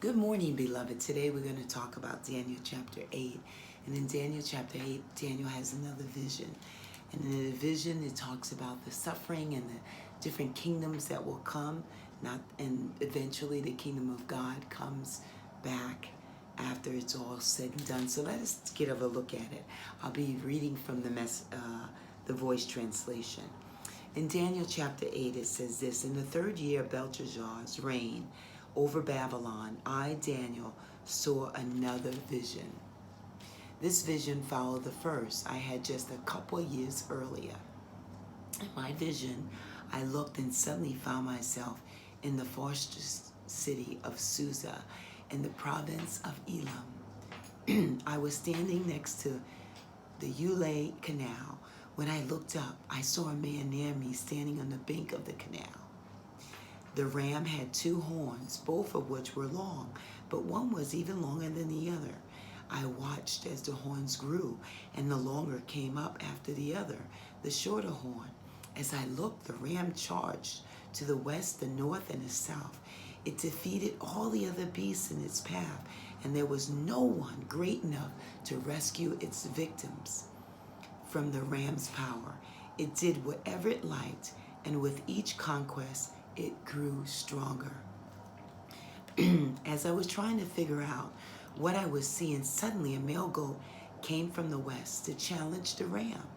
Good morning, beloved. Today we're going to talk about Daniel chapter 8. And in Daniel chapter 8, Daniel has another vision. And in the vision, it talks about the suffering and the different kingdoms that will come. And eventually the kingdom of God comes back after it's all said and done. So let us get a look at it. I'll be reading from the voice translation. In Daniel chapter 8, it says this: In the third year of Belshazzar's reign over Babylon, I, Daniel, saw another vision. This vision followed the first I had just a couple of years earlier. In my vision, I looked and suddenly found myself in the fortress city of Susa in the province of Elam. I was standing next to the Ulai Canal. When I looked up, I saw a man near me standing on the bank of the canal. The ram had two horns, both of which were long, but one was even longer than the other. I watched as the horns grew, and the longer came up after the other, the shorter horn. As I looked, the ram charged to the west, the north, and the south. It defeated all the other beasts in its path, and there was no one great enough to rescue its victims from the ram's power. It did whatever it liked, and with each conquest, it grew stronger. As I was trying to figure out what I was seeing, suddenly a male goat came from the west to challenge the ram.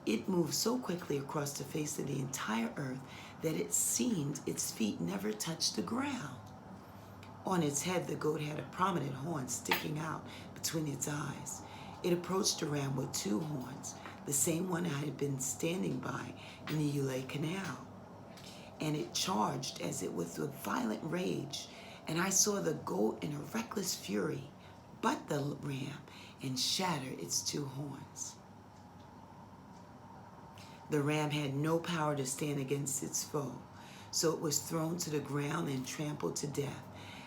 It moved so quickly across the face of the entire earth that it seemed its feet never touched the ground. On its head, the goat had a prominent horn sticking out between its eyes. It approached the ram with two horns, the same one I had been standing by in the Ulai Canal. And it charged as it was with violent rage, and I saw the goat in a reckless fury butt the ram and shatter its two horns. The ram had no power to stand against its foe, so it was thrown to the ground and trampled to death,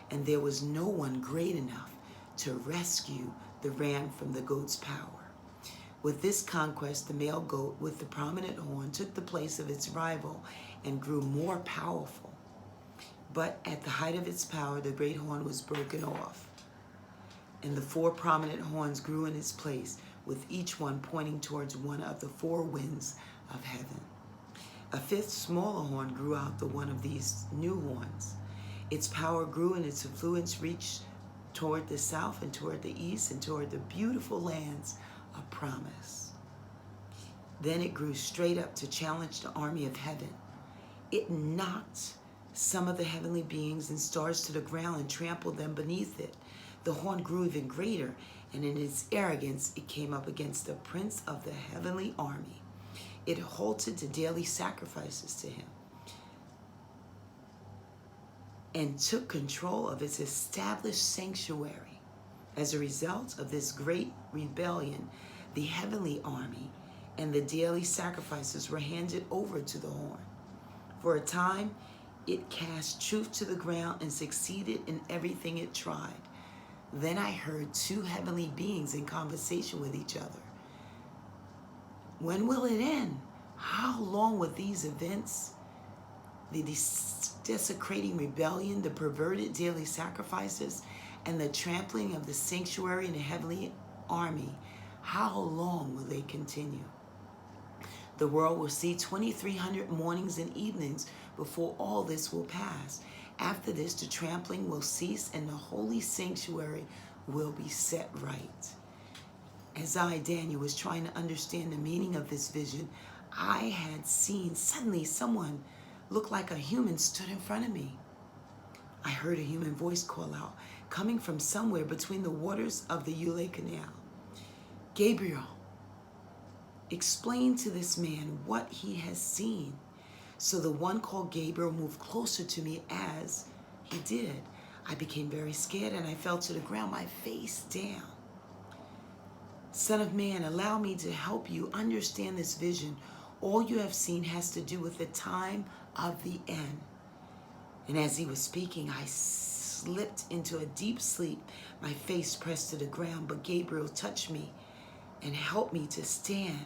and there was no one great enough to rescue the ram from the goat's power. With this conquest, the male goat with the prominent horn took the place of its rival and grew more powerful. But at the height of its power, the great horn was broken off, and the four prominent horns grew in its place, with each one pointing towards one of the four winds of heaven. A fifth, smaller horn grew out the one of these new horns. Its power grew and its influence reached toward the south and toward the east and toward the beautiful lands of promise. Then it grew straight up to challenge the army of heaven. It knocked some of the heavenly beings and stars to the ground and trampled them beneath it. The horn grew even greater, and in its arrogance it came up against the prince of the heavenly army. It halted the daily sacrifices to him and took control of its established sanctuary. As a result of this great rebellion, the heavenly army and the daily sacrifices were handed over to the horn. For a time, it cast truth to the ground and succeeded in everything it tried. Then I heard two heavenly beings in conversation with each other. When will it end? How long will these events, the desecrating rebellion, the perverted daily sacrifices, and the trampling of the sanctuary and the heavenly army, how long will they continue? The world will see 2,300 mornings and evenings before all this will pass. After this, the trampling will cease and the holy sanctuary will be set right. As I, Daniel, was trying to understand the meaning of this vision, I had seen suddenly someone looked like a human stood in front of me. I heard a human voice call out, coming from somewhere between the waters of the Ulai Canal. Gabriel, explain to this man what he has seen. So the one called Gabriel moved closer to me. As he did, I became very scared and I fell to the ground, my face down. Son of man, allow me to help you understand this vision. All you have seen has to do with the time of the end. And as he was speaking, I slipped into a deep sleep, my face pressed to the ground, but Gabriel touched me and helped me to stand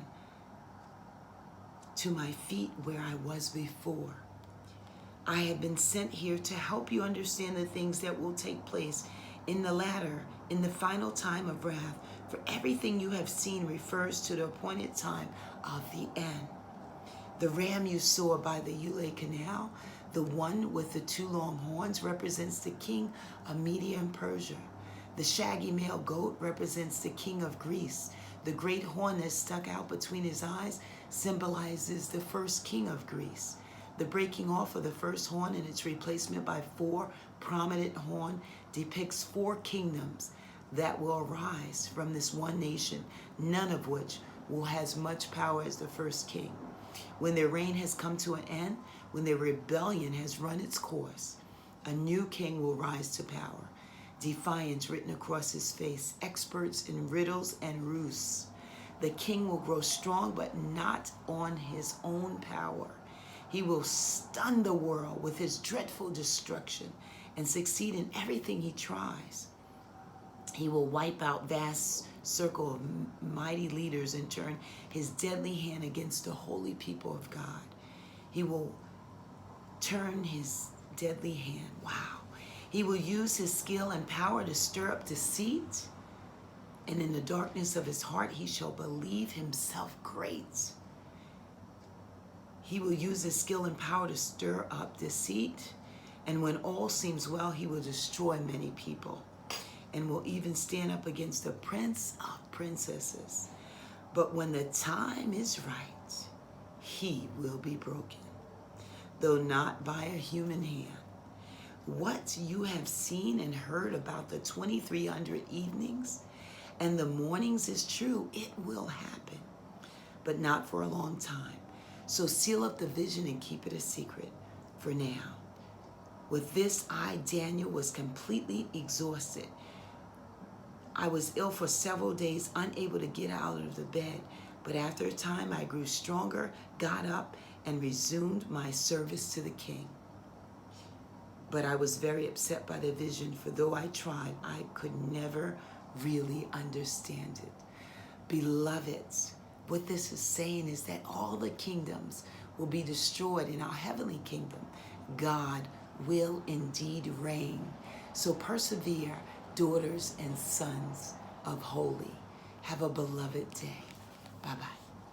to my feet where I was before. I have been sent here to help you understand the things that will take place in the final time of wrath. For everything you have seen refers to the appointed time of the end. The ram you saw by the Ulai Canal, the one with the 2 long horns, represents the king of Media and Persia. The shaggy male goat represents the king of Greece. The great horn that stuck out between his eyes symbolizes the first king of Greece. The breaking off of the first horn and its replacement by 4 prominent horns depicts 4 kingdoms that will arise from this one nation, none of which will have as much power as the first king. When their reign has come to an end, when their rebellion has run its course, a new king will rise to power. Defiance written across his face, experts in riddles and ruses. The king will grow strong, but not on his own power. He will stun the world with his dreadful destruction and succeed in everything he tries. He will wipe out vast circle of mighty leaders and turn his deadly hand against the holy people of God. He will turn his deadly hand. Wow. He will use his skill and power to stir up deceit, and in the darkness of his heart he shall believe himself great. He will use his skill and power to stir up deceit, and when all seems well, he will destroy many people and will even stand up against the prince of princesses. But when the time is right, he will be broken, though not by a human hand. What you have seen and heard about the 2300 evenings and the mornings is true. It will happen, but not for a long time. So seal up the vision and keep it a secret for now. With this, I, Daniel, was completely exhausted. I was ill for several days, unable to get out of the bed. But after a time, I grew stronger, got up, and resumed my service to the king. But I was very upset by the vision, for though I tried, I could never really understand it. Beloved, what this is saying is that all the kingdoms will be destroyed in our heavenly kingdom. God will indeed reign. So persevere, daughters and sons of holy. Have a beloved day. Bye-bye.